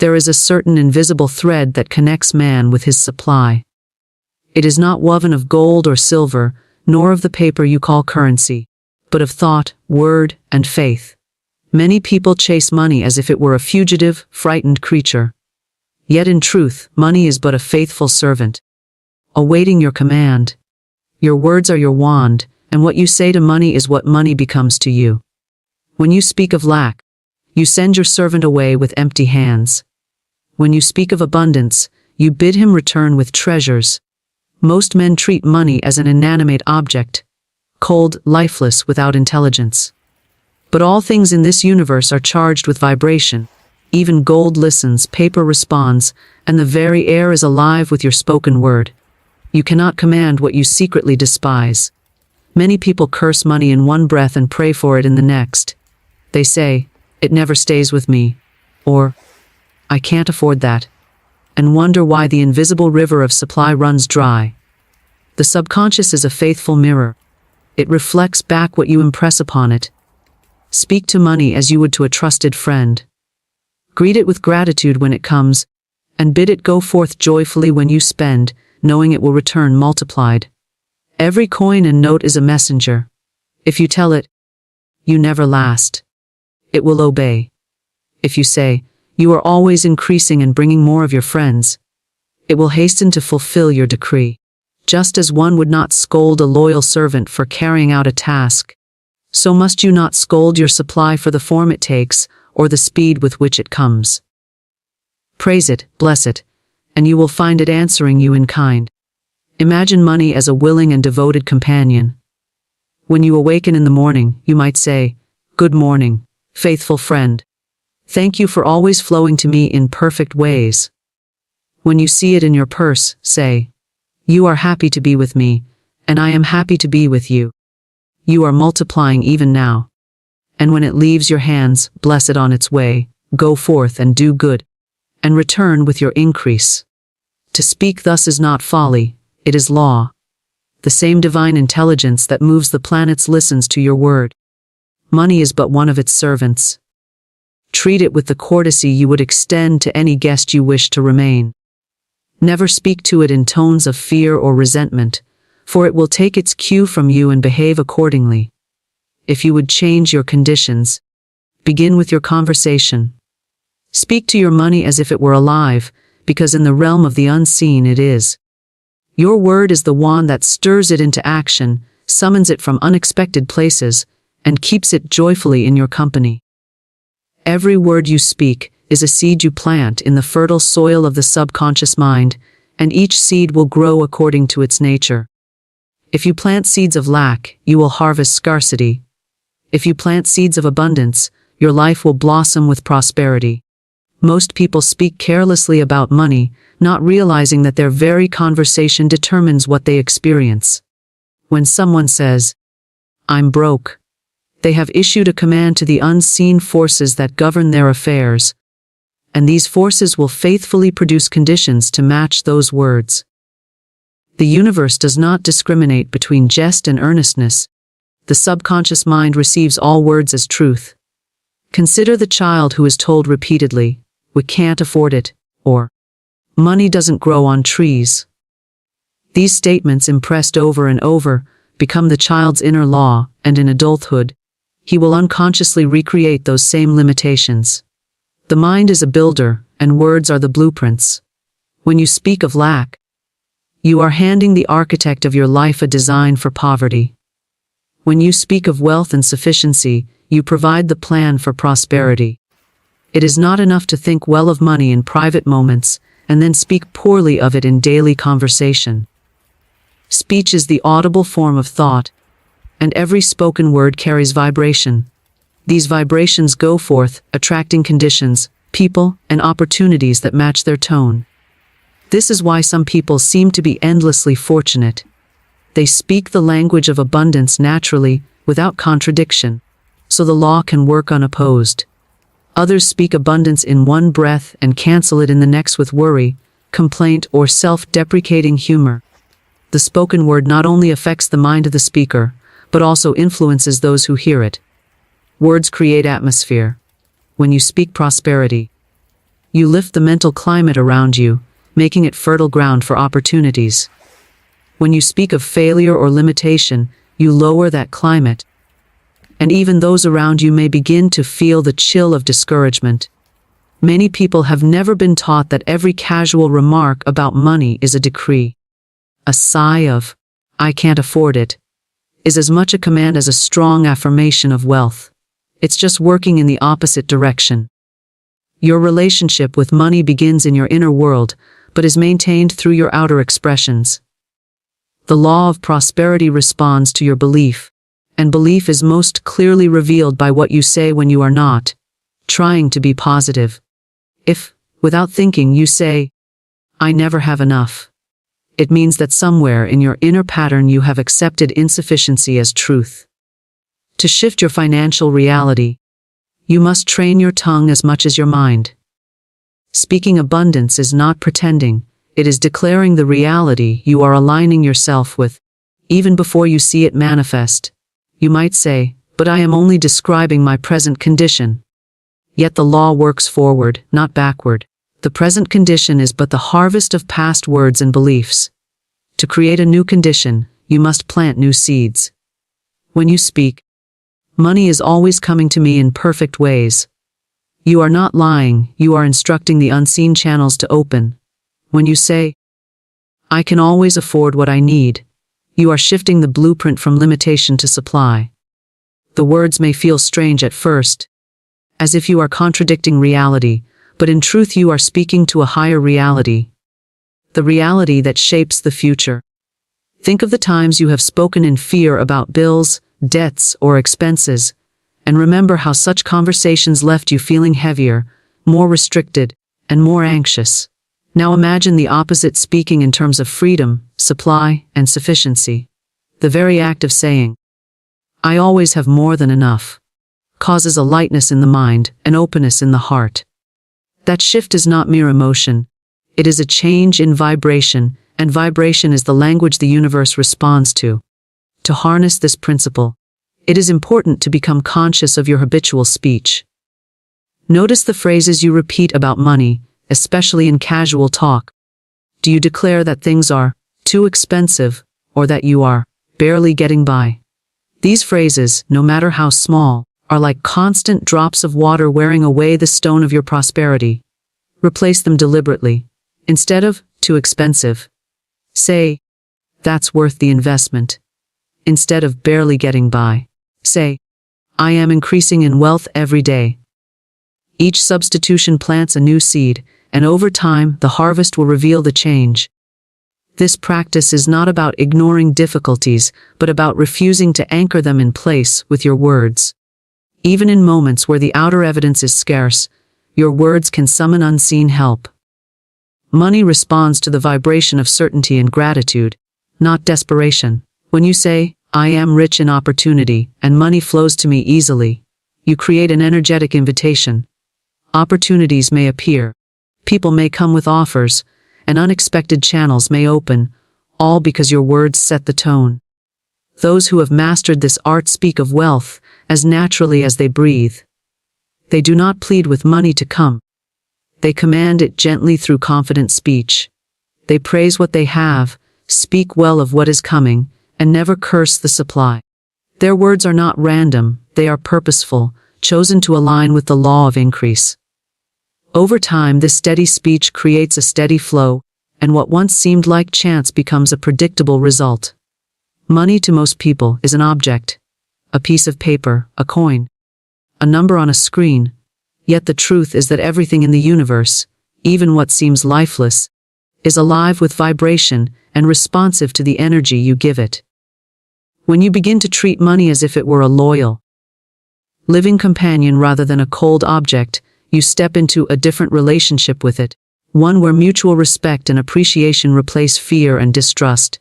There is a certain invisible thread that connects man with his supply. It is not woven of gold or silver, nor of the paper you call currency, but of thought, word, and faith. Many people chase money as if it were a fugitive, frightened creature. Yet in truth, money is but a faithful servant, awaiting your command. Your words are your wand, and what you say to money is what money becomes to you. When you speak of lack, you send your servant away with empty hands. When you speak of abundance, you bid him return with treasures. Most men treat money as an inanimate object, cold, lifeless, without intelligence. But all things in this universe are charged with vibration. Even gold listens, paper responds, and the very air is alive with your spoken word. You cannot command what you secretly despise. Many people curse money in one breath and pray for it in the next. They say, "It never stays with me," or, "I can't afford that," and wonder why the invisible river of supply runs dry. The subconscious is a faithful mirror. It reflects back what you impress upon it. Speak to money as you would to a trusted friend. Greet it with gratitude when it comes, and bid it go forth joyfully when you spend, knowing it will return multiplied. Every coin and note is a messenger. If you tell it, "You never last," it will obey. If you say, "You are always increasing and bringing more of your friends," it will hasten to fulfill your decree. Just as one would not scold a loyal servant for carrying out a task, so must you not scold your supply for the form it takes or the speed with which it comes. Praise it, bless it, and you will find it answering you in kind. Imagine money as a willing and devoted companion. When you awaken in the morning, you might say, "Good morning, faithful friend. Thank you for always flowing to me in perfect ways." When you see it in your purse, say, "You are happy to be with me, and I am happy to be with you. You are multiplying even now." And when it leaves your hands, bless it on its way, go forth and do good, and return with your increase. To speak thus is not folly, it is law. The same divine intelligence that moves the planets listens to your word. Money is but one of its servants. Treat it with the courtesy you would extend to any guest you wish to remain. Never speak to it in tones of fear or resentment, for it will take its cue from you and behave accordingly. If you would change your conditions, begin with your conversation. Speak to your money as if it were alive, because in the realm of the unseen it is. Your word is the wand that stirs it into action, summons it from unexpected places, and keeps it joyfully in your company. Every word you speak is a seed you plant in the fertile soil of the subconscious mind, and each seed will grow according to its nature. If you plant seeds of lack, you will harvest scarcity. If you plant seeds of abundance, your life will blossom with prosperity. Most people speak carelessly about money, not realizing that their very conversation determines what they experience. When someone says, "I'm broke," they have issued a command to the unseen forces that govern their affairs, and these forces will faithfully produce conditions to match those words. The universe does not discriminate between jest and earnestness. The subconscious mind receives all words as truth. Consider the child who is told repeatedly, "We can't afford it," or "Money doesn't grow on trees." These statements, impressed over and over, become the child's inner law, and in adulthood, he will unconsciously recreate those same limitations. The mind is a builder, and words are the blueprints. When you speak of lack, you are handing the architect of your life a design for poverty. When you speak of wealth and sufficiency, you provide the plan for prosperity. It is not enough to think well of money in private moments and then speak poorly of it in daily conversation. Speech is the audible form of thought, and every spoken word carries vibration. These vibrations go forth, attracting conditions, people, and opportunities that match their tone. This is why some people seem to be endlessly fortunate. They speak the language of abundance naturally, without contradiction, so the law can work unopposed. Others speak abundance in one breath and cancel it in the next with worry, complaint, or self-deprecating humor. The spoken word not only affects the mind of the speaker, but also influences those who hear it. Words create atmosphere. When you speak prosperity, You lift the mental climate around you, making it fertile ground for opportunities. When you speak of failure or limitation, you lower that climate, and even those around you may begin to feel the chill of discouragement. Many people have never been taught that every casual remark about money is a decree. A sigh of, "I can't afford it," is as much a command as a strong affirmation of wealth. It's just working in the opposite direction. Your relationship with money begins in your inner world, but is maintained through your outer expressions. The law of prosperity responds to your belief, and belief is most clearly revealed by what you say when you are not trying to be positive. If, without thinking, you say, "I never have enough," it means that somewhere in your inner pattern you have accepted insufficiency as truth. To shift your financial reality, you must train your tongue as much as your mind. Speaking abundance is not pretending, it is declaring the reality you are aligning yourself with, even before you see it manifest. You might say, "But I am only describing my present condition." Yet the law works forward, not backward. The present condition is but the harvest of past words and beliefs. To create a new condition, you must plant new seeds. When you speak, "Money is always coming to me in perfect ways," you are not lying, you are instructing the unseen channels to open. When you say, "I can always afford what I need," you are shifting the blueprint from limitation to supply. The words may feel strange at first, as if you are contradicting reality, but in truth you are speaking to a higher reality. The reality that shapes the future. Think of the times you have spoken in fear about bills, debts, or expenses, and remember how such conversations left you feeling heavier, more restricted, and more anxious. Now imagine the opposite, speaking in terms of freedom, supply, and sufficiency. The very act of saying, "I always have more than enough," causes a lightness in the mind, an openness in the heart. That shift is not mere emotion. It is a change in vibration, and vibration is the language the universe responds to. To harness this principle, it is important to become conscious of your habitual speech. Notice the phrases you repeat about money, especially in casual talk. Do you declare that things are too expensive, or that you are barely getting by? These phrases, no matter how small, are like constant drops of water wearing away the stone of your prosperity. Replace them deliberately. Instead of "too expensive," say, "That's worth the investment." Instead of "barely getting by," say, "I am increasing in wealth every day." Each substitution plants a new seed, and over time the harvest will reveal the change. This practice is not about ignoring difficulties, but about refusing to anchor them in place with your words. Even in moments where the outer evidence is scarce, your words can summon unseen help. Money responds to the vibration of certainty and gratitude, not desperation. When you say, "I am rich in opportunity, and money flows to me easily," you create an energetic invitation. Opportunities may appear, people may come with offers, and unexpected channels may open, all because your words set the tone. Those who have mastered this art speak of wealth as naturally as they breathe. They do not plead with money to come. They command it gently through confident speech. They praise what they have, speak well of what is coming, and never curse the supply. Their words are not random, they are purposeful, chosen to align with the law of increase. Over time, this steady speech creates a steady flow, and what once seemed like chance becomes a predictable result. Money to most people is an object, a piece of paper, a coin, a number on a screen. Yet the truth is that everything in the universe, even what seems lifeless, is alive with vibration and responsive to the energy you give it. When you begin to treat money as if it were a loyal, living companion rather than a cold object, you step into a different relationship with it, one where mutual respect and appreciation replace fear and distrust.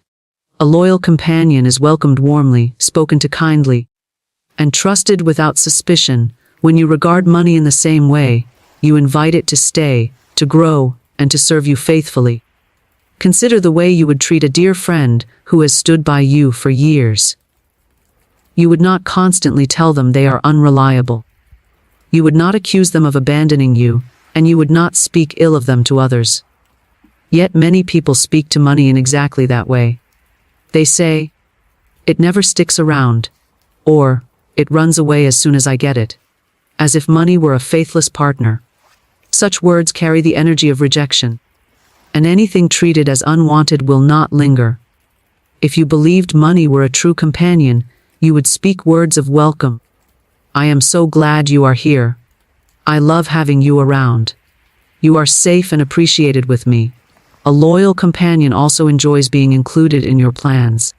A loyal companion is welcomed warmly, spoken to kindly, and trusted without suspicion. When you regard money in the same way, you invite it to stay, to grow, and to serve you faithfully. Consider the way you would treat a dear friend who has stood by you for years. You would not constantly tell them they are unreliable. You would not accuse them of abandoning you, and you would not speak ill of them to others. Yet many people speak to money in exactly that way. They say, "It never sticks around," or "It runs away as soon as I get it," as if money were a faithless partner. Such words carry the energy of rejection, and anything treated as unwanted will not linger. If you believed money were a true companion, you would speak words of welcome. "I am so glad you are here. I love having you around. You are safe and appreciated with me." A loyal companion also enjoys being included in your plans.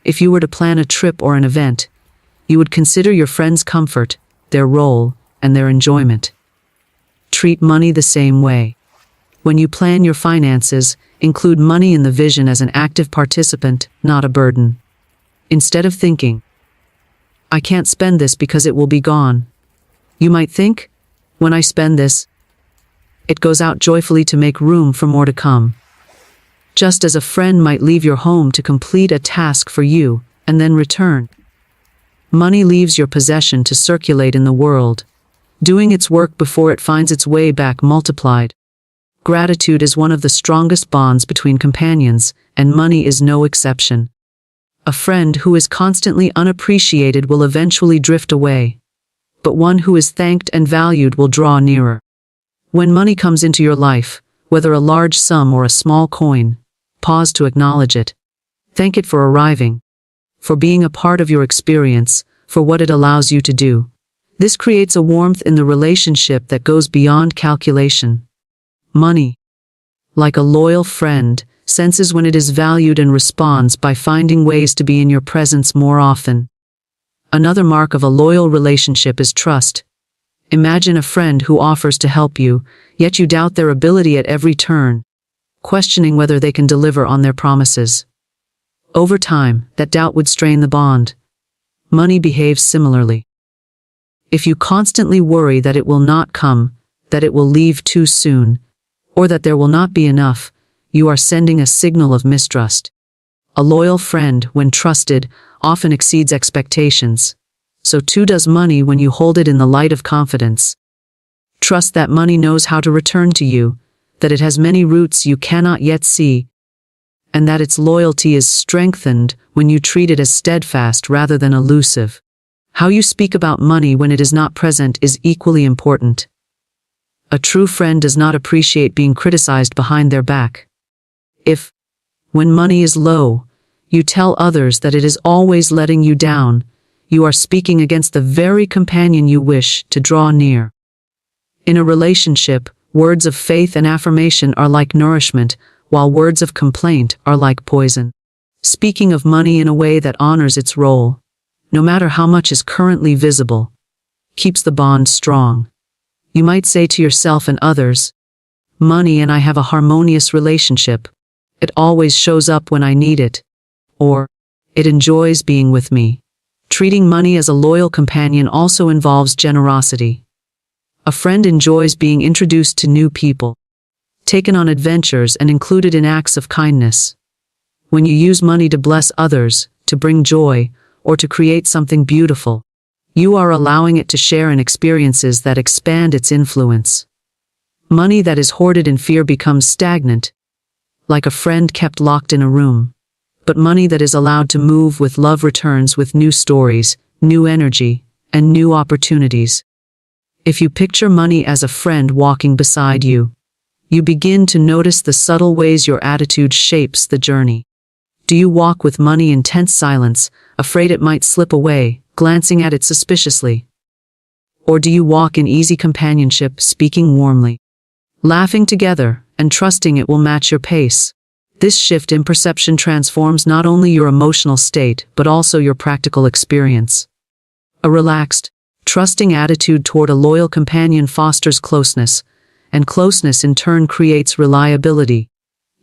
If you were to plan a trip or an event, you would consider your friend's comfort, their role, and their enjoyment. Treat money the same way. When you plan your finances, include money in the vision as an active participant, not a burden. Instead of thinking, "I can't spend this because it will be gone," you might think, "When I spend this, it goes out joyfully to make room for more to come." Just as a friend might leave your home to complete a task for you and then return, money leaves your possession to circulate in the world, doing its work before it finds its way back multiplied. Gratitude is one of the strongest bonds between companions, and money is no exception. A friend who is constantly unappreciated will eventually drift away, but one who is thanked and valued will draw nearer. When money comes into your life, whether a large sum or a small coin, pause to acknowledge it. Thank it for arriving, for being a part of your experience, for what it allows you to do. This creates a warmth in the relationship that goes beyond calculation. Money, like a loyal friend, senses when it is valued and responds by finding ways to be in your presence more often. Another mark of a loyal relationship is trust. Imagine a friend who offers to help you, yet you doubt their ability at every turn, questioning whether they can deliver on their promises. Over time, that doubt would strain the bond. Money behaves similarly. If you constantly worry that it will not come, that it will leave too soon, or that there will not be enough, you are sending a signal of mistrust. A loyal friend, when trusted, often exceeds expectations. So too does money when you hold it in the light of confidence. Trust that money knows how to return to you, that it has many roots you cannot yet see, and that its loyalty is strengthened when you treat it as steadfast rather than elusive. How you speak about money when it is not present is equally important. A true friend does not appreciate being criticized behind their back. If, when money is low, you tell others that it is always letting you down, you are speaking against the very companion you wish to draw near. In a relationship, words of faith and affirmation are like nourishment, while words of complaint are like poison. Speaking of money in a way that honors its role, no matter how much is currently visible, keeps the bond strong. You might say to yourself and others, "Money and I have a harmonious relationship. It always shows up when I need it," or "It enjoys being with me." Treating money as a loyal companion also involves generosity. A friend enjoys being introduced to new people, taken on adventures and included in acts of kindness. When you use money to bless others, to bring joy, or to create something beautiful, you are allowing it to share in experiences that expand its influence. Money that is hoarded in fear becomes stagnant, like a friend kept locked in a room. But money that is allowed to move with love returns with new stories, new energy, and new opportunities. If you picture money as a friend walking beside you, you begin to notice the subtle ways your attitude shapes the journey. Do you walk with money in tense silence, afraid it might slip away, glancing at it suspiciously? Or do you walk in easy companionship, speaking warmly, laughing together, and trusting it will match your pace? This shift in perception transforms not only your emotional state, but also your practical experience. A relaxed, trusting attitude toward a loyal companion fosters closeness, and closeness in turn creates reliability.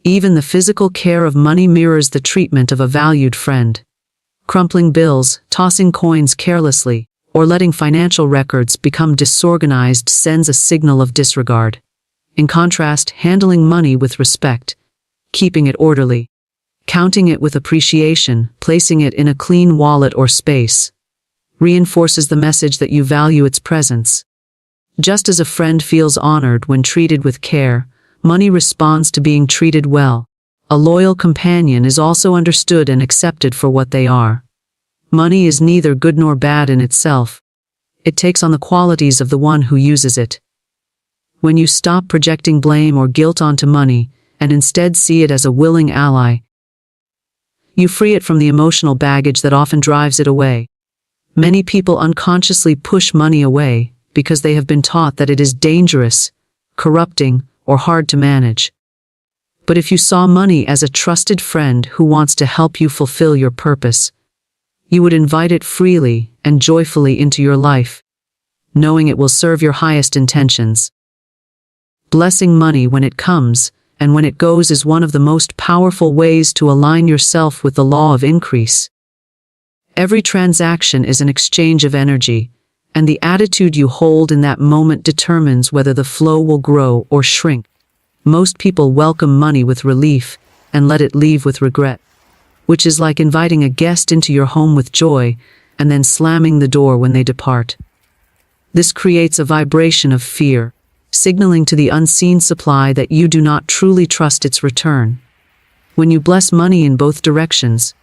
Even the physical care of money mirrors the treatment of a valued friend. Crumpling bills, tossing coins carelessly, or letting financial records become disorganized sends a signal of disregard. In contrast, handling money with respect, keeping it orderly, counting it with appreciation, placing it in a clean wallet or space, reinforces the message that you value its presence. Just as a friend feels honored when treated with care, money responds to being treated well. A loyal companion is also understood and accepted for what they are. Money is neither good nor bad in itself. It takes on the qualities of the one who uses it. When you stop projecting blame or guilt onto money, and instead see it as a willing ally, you free it from the emotional baggage that often drives it away. Many people unconsciously push money away because they have been taught that it is dangerous, corrupting, or hard to manage. But if you saw money as a trusted friend who wants to help you fulfill your purpose, you would invite it freely and joyfully into your life, knowing it will serve your highest intentions. Blessing money when it comes and when it goes is one of the most powerful ways to align yourself with the law of increase. Every transaction is an exchange of energy, and the attitude you hold in that moment determines whether the flow will grow or shrink. Most people welcome money with relief and let it leave with regret, which is like inviting a guest into your home with joy and then slamming the door when they depart. This creates a vibration of fear, signaling to the unseen supply that you do not truly trust its return. When you bless money in both directions,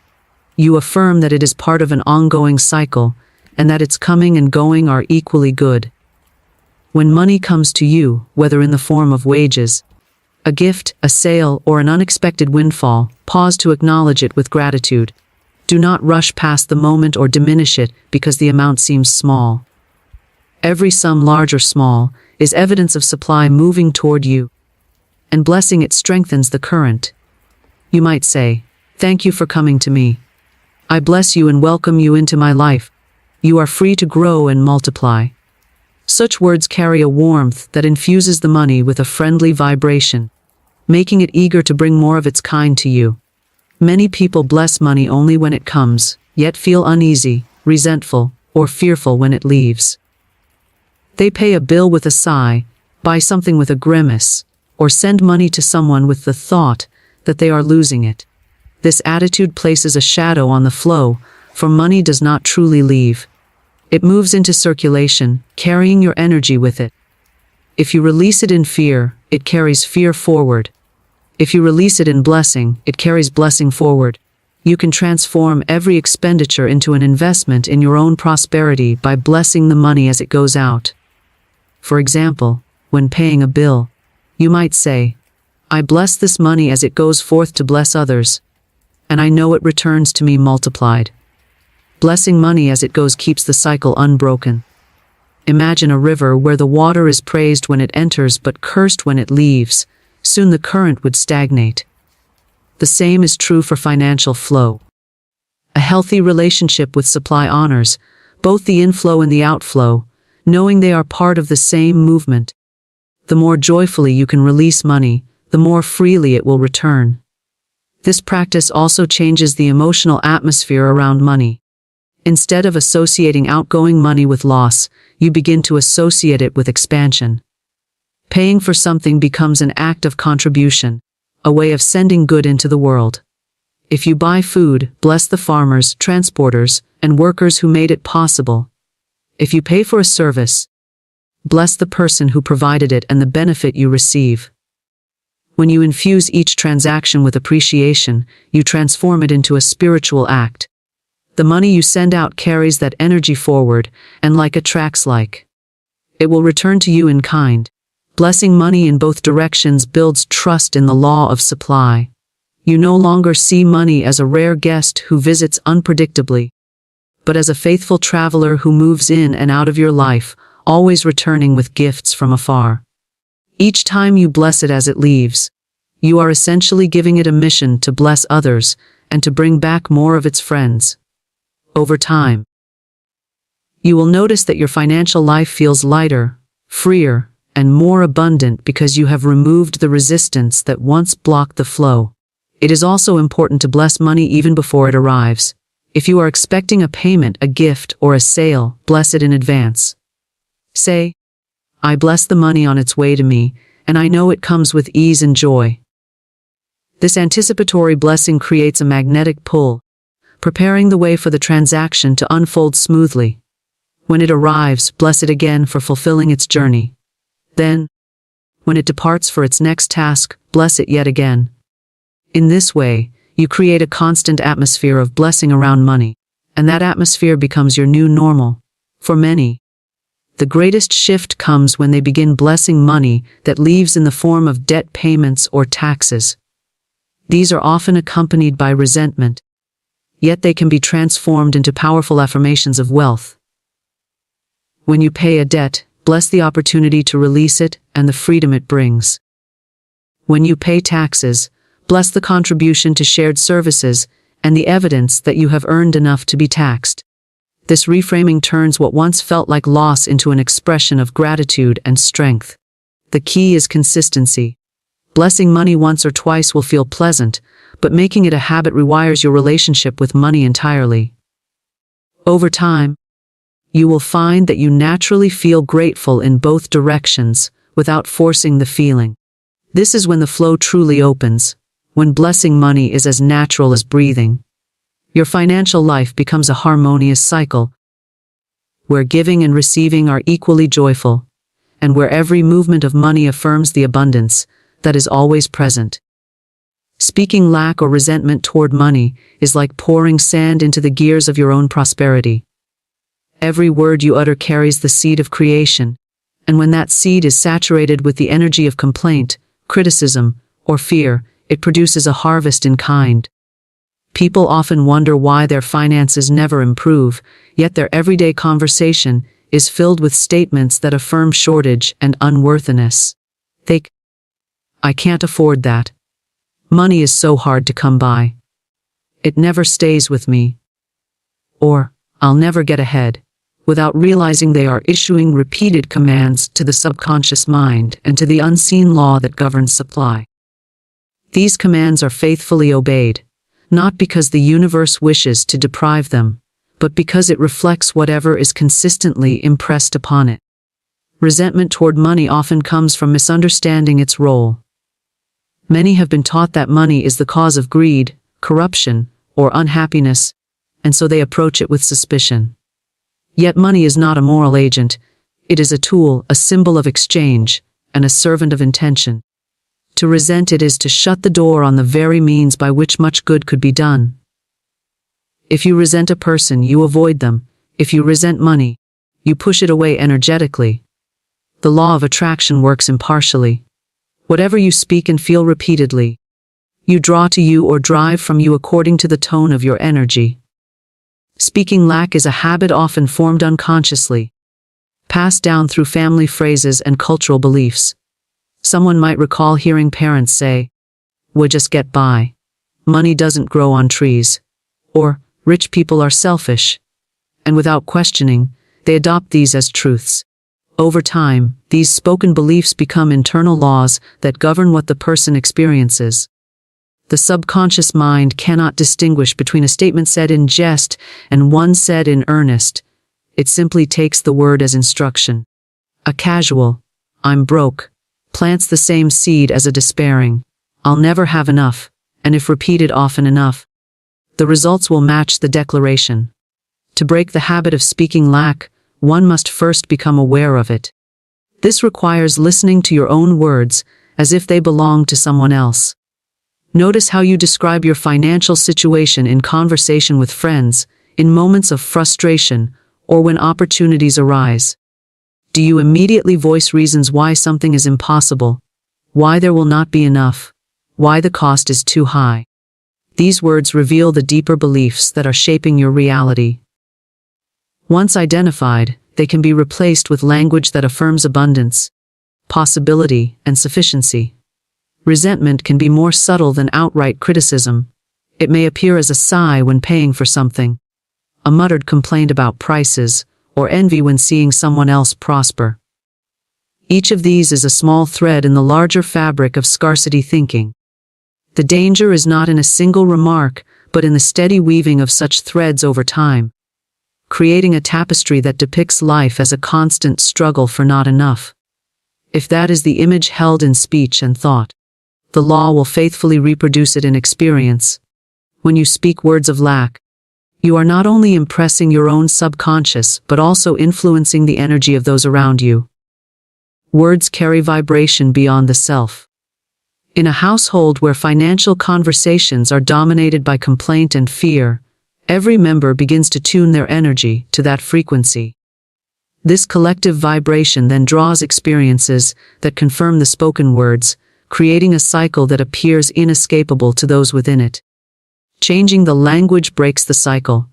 you affirm that it is part of an ongoing cycle and that its coming and going are equally good. When money comes to you, whether in the form of wages, a gift, a sale, or an unexpected windfall, pause to acknowledge it with gratitude. Do not rush past the moment or diminish it because the amount seems small. Every sum, large or small, is evidence of supply moving toward you, and blessing it strengthens the current. You might say, "Thank you for coming to me. I bless you and welcome you into my life. You are free to grow and multiply." Such words carry a warmth that infuses the money with a friendly vibration, making it eager to bring more of its kind to you. Many people bless money only when it comes, yet feel uneasy, resentful, or fearful when it leaves. They pay a bill with a sigh, buy something with a grimace, or send money to someone with the thought that they are losing it. This attitude places a shadow on the flow, for money does not truly leave. It moves into circulation, carrying your energy with it. If you release it in fear, it carries fear forward. If you release it in blessing, it carries blessing forward. You can transform every expenditure into an investment in your own prosperity by blessing the money as it goes out. For example, when paying a bill, you might say, "I bless this money as it goes forth to bless others, and I know it returns to me multiplied." Blessing money as it goes keeps the cycle unbroken. Imagine a river where the water is praised when it enters but cursed when it leaves. Soon the current would stagnate. The same is true for financial flow. A healthy relationship with supply honors both the inflow and the outflow, knowing they are part of the same movement. The more joyfully you can release money, the more freely it will return. This practice also changes the emotional atmosphere around money. Instead of associating outgoing money with loss, you begin to associate it with expansion. Paying for something becomes an act of contribution, a way of sending good into the world. If you buy food, bless the farmers, transporters, and workers who made it possible. If you pay for a service, bless the person who provided it and the benefit you receive. When you infuse each transaction with appreciation, you transform it into a spiritual act. The money you send out carries that energy forward, and like attracts like. It will return to you in kind. Blessing money in both directions builds trust in the law of supply. You no longer see money as a rare guest who visits unpredictably, but as a faithful traveler who moves in and out of your life, always returning with gifts from afar. Each time you bless it as it leaves, you are essentially giving it a mission to bless others and to bring back more of its friends. Over time, you will notice that your financial life feels lighter, freer, and more abundant because you have removed the resistance that once blocked the flow. It is also important to bless money even before it arrives. If you are expecting a payment, a gift, or a sale, bless it in advance. Say, "I bless the money on its way to me, and I know it comes with ease and joy." This anticipatory blessing creates a magnetic pull, preparing the way for the transaction to unfold smoothly. When it arrives, bless it again for fulfilling its journey. Then, when it departs for its next task, bless it yet again. In this way, you create a constant atmosphere of blessing around money, and that atmosphere becomes your new normal. For many, the greatest shift comes when they begin blessing money that leaves in the form of debt payments or taxes. These are often accompanied by resentment, yet they can be transformed into powerful affirmations of wealth. When you pay a debt, bless the opportunity to release it and the freedom it brings. When you pay taxes, bless the contribution to shared services and the evidence that you have earned enough to be taxed. This reframing turns what once felt like loss into an expression of gratitude and strength. The key is consistency. Blessing money once or twice will feel pleasant, but making it a habit rewires your relationship with money entirely. Over time, you will find that you naturally feel grateful in both directions without forcing the feeling. This is when the flow truly opens, when blessing money is as natural as breathing. Your financial life becomes a harmonious cycle, where giving and receiving are equally joyful, and where every movement of money affirms the abundance that is always present. Speaking lack or resentment toward money is like pouring sand into the gears of your own prosperity. Every word you utter carries the seed of creation, and when that seed is saturated with the energy of complaint, criticism, or fear, it produces a harvest in kind. People often wonder why their finances never improve, yet their everyday conversation is filled with statements that affirm shortage and unworthiness. I can't afford that. Money is so hard to come by. It never stays with me. Or, I'll never get ahead, without realizing they are issuing repeated commands to the subconscious mind and to the unseen law that governs supply. These commands are faithfully obeyed, not because the universe wishes to deprive them, but because it reflects whatever is consistently impressed upon it. Resentment toward money often comes from misunderstanding its role. Many have been taught that money is the cause of greed, corruption, or unhappiness, and so they approach it with suspicion. Yet money is not a moral agent. It is a tool, a symbol of exchange, and a servant of intention. To resent it is to shut the door on the very means by which much good could be done. If you resent a person, you avoid them. If you resent money, you push it away energetically. The law of attraction works impartially. Whatever you speak and feel repeatedly, you draw to you or drive from you according to the tone of your energy. Speaking lack is a habit often formed unconsciously, passed down through family phrases and cultural beliefs. Someone might recall hearing parents say, "We'll just get by. Money doesn't grow on trees." Or, "Rich people are selfish." And without questioning, they adopt these as truths. Over time, these spoken beliefs become internal laws that govern what the person experiences. The subconscious mind cannot distinguish between a statement said in jest and one said in earnest. It simply takes the word as instruction. A casual, "I'm broke," plants the same seed as a despairing, "I'll never have enough," and if repeated often enough, the results will match the declaration. To break the habit of speaking lack, one must first become aware of it. This requires listening to your own words as if they belong to someone else. Notice how you describe your financial situation in conversation with friends, in moments of frustration, or when opportunities arise. Do you immediately voice reasons why something is impossible, why there will not be enough, why the cost is too high? These words reveal the deeper beliefs that are shaping your reality. Once identified, they can be replaced with language that affirms abundance, possibility, and sufficiency. Resentment can be more subtle than outright criticism. It may appear as a sigh when paying for something, a muttered complaint about prices, or envy when seeing someone else prosper. Each of these is a small thread in the larger fabric of scarcity thinking. The danger is not in a single remark, but in the steady weaving of such threads over time, creating a tapestry that depicts life as a constant struggle for not enough. If that is the image held in speech and thought, the law will faithfully reproduce it in experience. When you speak words of lack, You are not only impressing your own subconscious, but also influencing the energy of those around you. Words carry vibration beyond the self. In a household where financial conversations are dominated by complaint and fear, every member begins to tune their energy to that frequency. This collective vibration then draws experiences that confirm the spoken words, creating a cycle that appears inescapable to those within it. Changing the language breaks the cycle.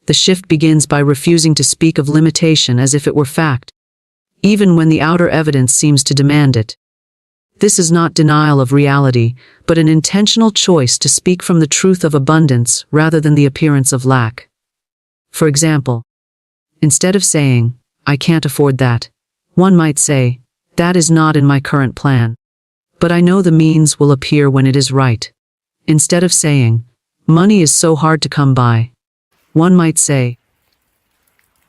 The shift begins by refusing to speak of limitation as if it were fact, even when the outer evidence seems to demand it. This is not denial of reality, but an intentional choice to speak from the truth of abundance rather than the appearance of lack. For example, instead of saying, "I can't afford that," one might say, "That is not in my current plan, but I know the means will appear when it is right." Instead of saying, "Money is so hard to come by," one might say,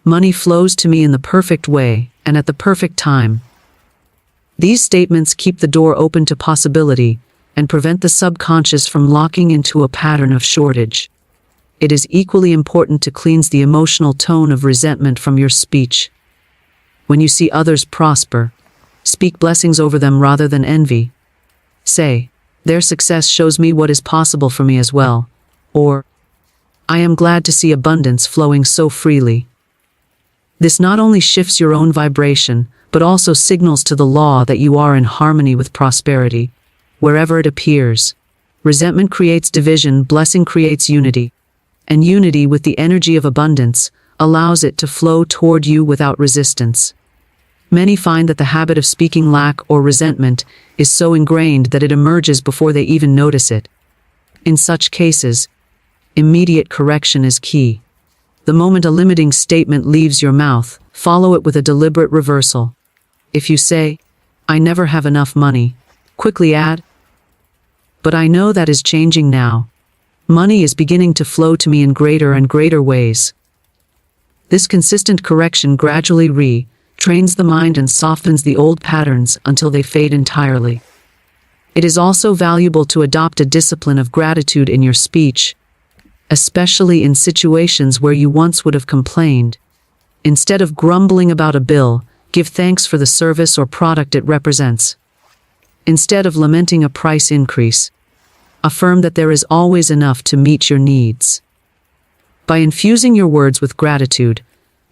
"Money flows to me in the perfect way and at the perfect time." These statements keep the door open to possibility and prevent the subconscious from locking into a pattern of shortage. It is equally important to cleanse the emotional tone of resentment from your speech. When you see others prosper, speak blessings over them rather than envy. Say, "Their success shows me what is possible for me as well," or, "I am glad to see abundance flowing so freely." This not only shifts your own vibration, but also signals to the law that you are in harmony with prosperity, wherever it appears. Resentment creates division, blessing creates unity, and unity with the energy of abundance allows it to flow toward you without resistance. Many find that the habit of speaking lack or resentment is so ingrained that it emerges before they even notice it. In such cases, immediate correction is key. The moment a limiting statement leaves your mouth, follow it with a deliberate reversal. If you say, "I never have enough money," quickly add, "But I know that is changing now. Money is beginning to flow to me in greater and greater ways." This consistent correction gradually trains the mind and softens the old patterns until they fade entirely. It is also valuable to adopt a discipline of gratitude in your speech, especially in situations where you once would have complained. Instead of grumbling about a bill, give thanks for the service or product it represents. Instead of lamenting a price increase, affirm that there is always enough to meet your needs. By infusing your words with gratitude,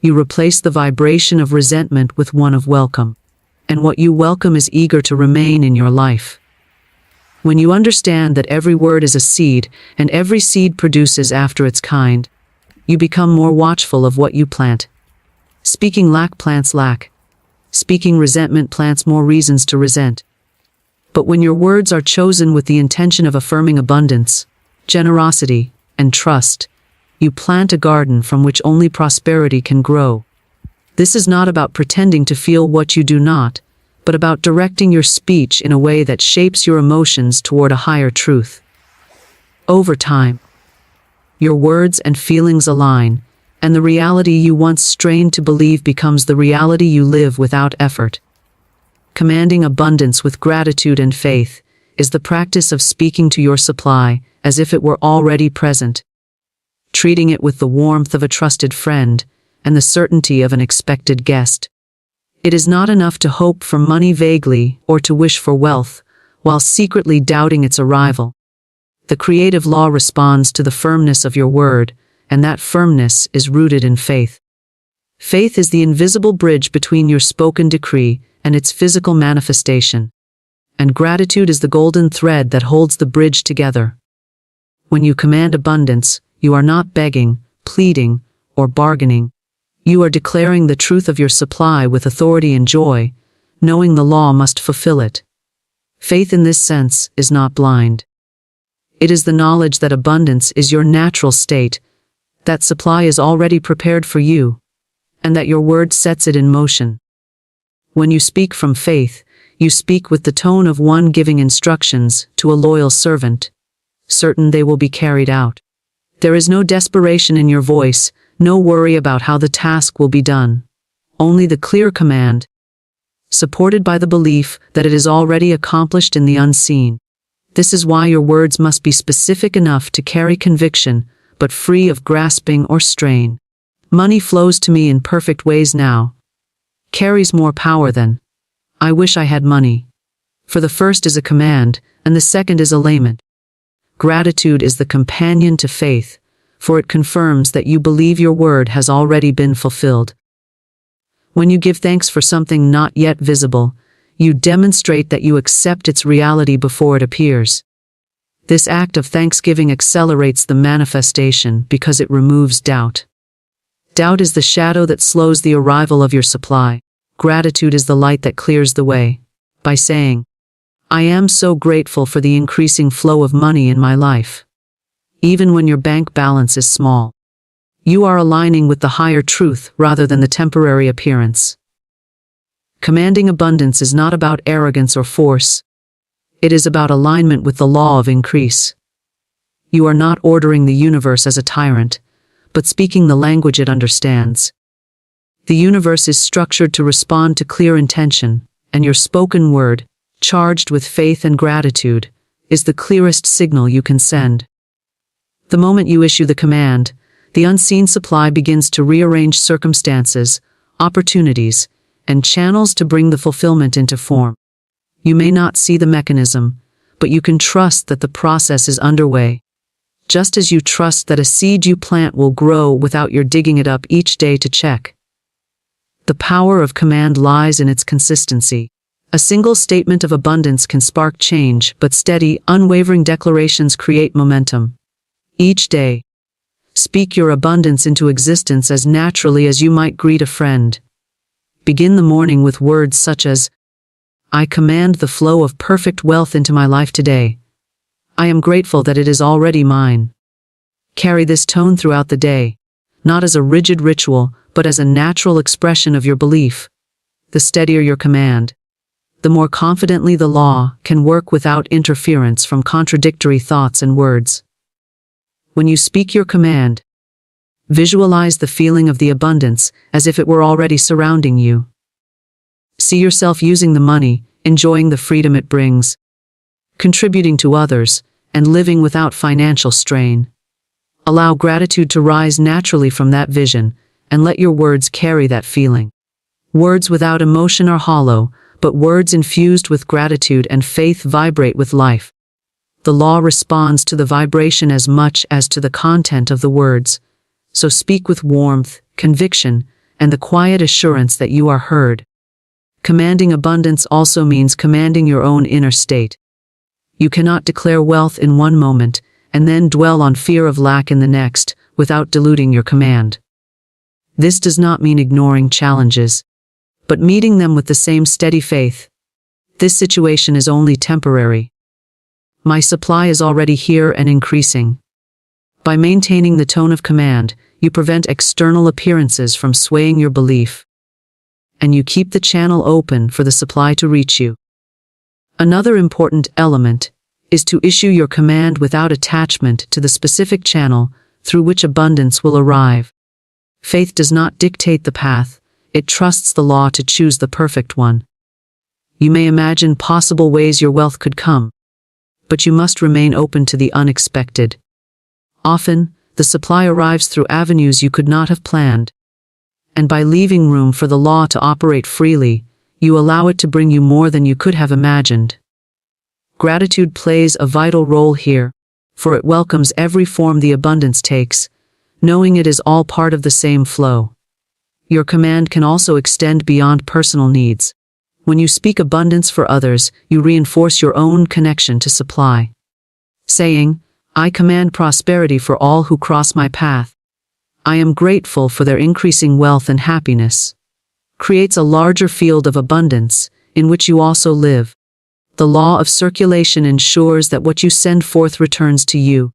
you replace the vibration of resentment with one of welcome, and what you welcome is eager to remain in your life. When you understand that every word is a seed, and every seed produces after its kind, you become more watchful of what you plant. Speaking lack plants lack. Speaking resentment plants more reasons to resent. But when your words are chosen with the intention of affirming abundance, generosity, and trust, you plant a garden from which only prosperity can grow. This is not about pretending to feel what you do not, but about directing your speech in a way that shapes your emotions toward a higher truth. Over time, your words and feelings align, and the reality you once strained to believe becomes the reality you live without effort. Commanding abundance with gratitude and faith is the practice of speaking to your supply as if it were already present, treating it with the warmth of a trusted friend and the certainty of an expected guest. It is not enough to hope for money vaguely or to wish for wealth, while secretly doubting its arrival. The creative law responds to the firmness of your word, and that firmness is rooted in faith. Faith is the invisible bridge between your spoken decree and its physical manifestation, and gratitude is the golden thread that holds the bridge together. When you command abundance, you are not begging, pleading, or bargaining. You are declaring the truth of your supply with authority and joy, knowing the law must fulfill it. Faith in this sense is not blind. It is the knowledge that abundance is your natural state, that supply is already prepared for you, and that your word sets it in motion. When you speak from faith, you speak with the tone of one giving instructions to a loyal servant, certain they will be carried out. There is no desperation in your voice, no worry about how the task will be done. Only the clear command, supported by the belief that it is already accomplished in the unseen. This is why your words must be specific enough to carry conviction, but free of grasping or strain. Money flows to me in perfect ways now. Carries more power than, I wish I had money. For the first is a command, and the second is a lament. Gratitude is the companion to faith, for it confirms that you believe your word has already been fulfilled. When you give thanks for something not yet visible, you demonstrate that you accept its reality before it appears. This act of thanksgiving accelerates the manifestation because it removes doubt. Doubt is the shadow that slows the arrival of your supply. Gratitude is the light that clears the way. By saying, I am so grateful for the increasing flow of money in my life. Even when your bank balance is small, you are aligning with the higher truth rather than the temporary appearance. Commanding abundance is not about arrogance or force. It is about alignment with the law of increase. You are not ordering the universe as a tyrant, but speaking the language it understands. The universe is structured to respond to clear intention, and your spoken word, charged with faith and gratitude, is the clearest signal you can send. The moment you issue the command, the unseen supply begins to rearrange circumstances, opportunities, and channels to bring the fulfillment into form. You may not see the mechanism, but you can trust that the process is underway. Just as you trust that a seed you plant will grow without your digging it up each day to check. The power of command lies in its consistency. A single statement of abundance can spark change, but steady, unwavering declarations create momentum. Each day, speak your abundance into existence as naturally as you might greet a friend. Begin the morning with words such as, I command the flow of perfect wealth into my life today. I am grateful that it is already mine. Carry this tone throughout the day, not as a rigid ritual, but as a natural expression of your belief. The steadier your command, the more confidently the law can work without interference from contradictory thoughts and words. When you speak your command, visualize the feeling of the abundance as if it were already surrounding you. See yourself using the money, enjoying the freedom it brings, contributing to others, and living without financial strain. Allow gratitude to rise naturally from that vision, and let your words carry that feeling. Words without emotion are hollow, but words infused with gratitude and faith vibrate with life. The law responds to the vibration as much as to the content of the words, so speak with warmth, conviction, and the quiet assurance that you are heard. Commanding abundance also means commanding your own inner state. You cannot declare wealth in one moment and then dwell on fear of lack in the next without diluting your command. This does not mean ignoring challenges, but meeting them with the same steady faith. This situation is only temporary. My supply is already here and increasing. By maintaining the tone of command, you prevent external appearances from swaying your belief, and you keep the channel open for the supply to reach you. Another important element is to issue your command without attachment to the specific channel through which abundance will arrive. Faith does not dictate the path, it trusts the law to choose the perfect one. You may imagine possible ways your wealth could come, but you must remain open to the unexpected. Often, the supply arrives through avenues you could not have planned, and by leaving room for the law to operate freely, you allow it to bring you more than you could have imagined. Gratitude plays a vital role here, for it welcomes every form the abundance takes, knowing it is all part of the same flow. Your command can also extend beyond personal needs. When you speak abundance for others, you reinforce your own connection to supply. Saying, I command prosperity for all who cross my path. I am grateful for their increasing wealth and happiness, creates a larger field of abundance, in which you also live. The law of circulation ensures that what you send forth returns to you,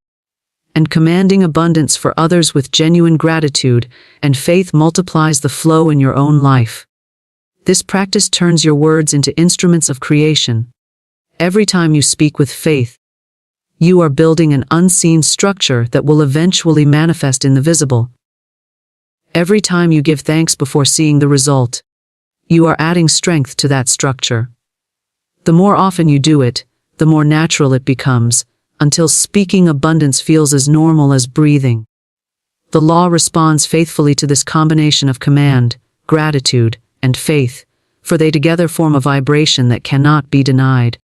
and commanding abundance for others with genuine gratitude and faith multiplies the flow in your own life. This practice turns your words into instruments of creation. Every time you speak with faith, you are building an unseen structure that will eventually manifest in the visible. Every time you give thanks before seeing the result, you are adding strength to that structure. The more often you do it, the more natural it becomes, until speaking abundance feels as normal as breathing. The law responds faithfully to this combination of command, gratitude, and faith, for they together form a vibration that cannot be denied.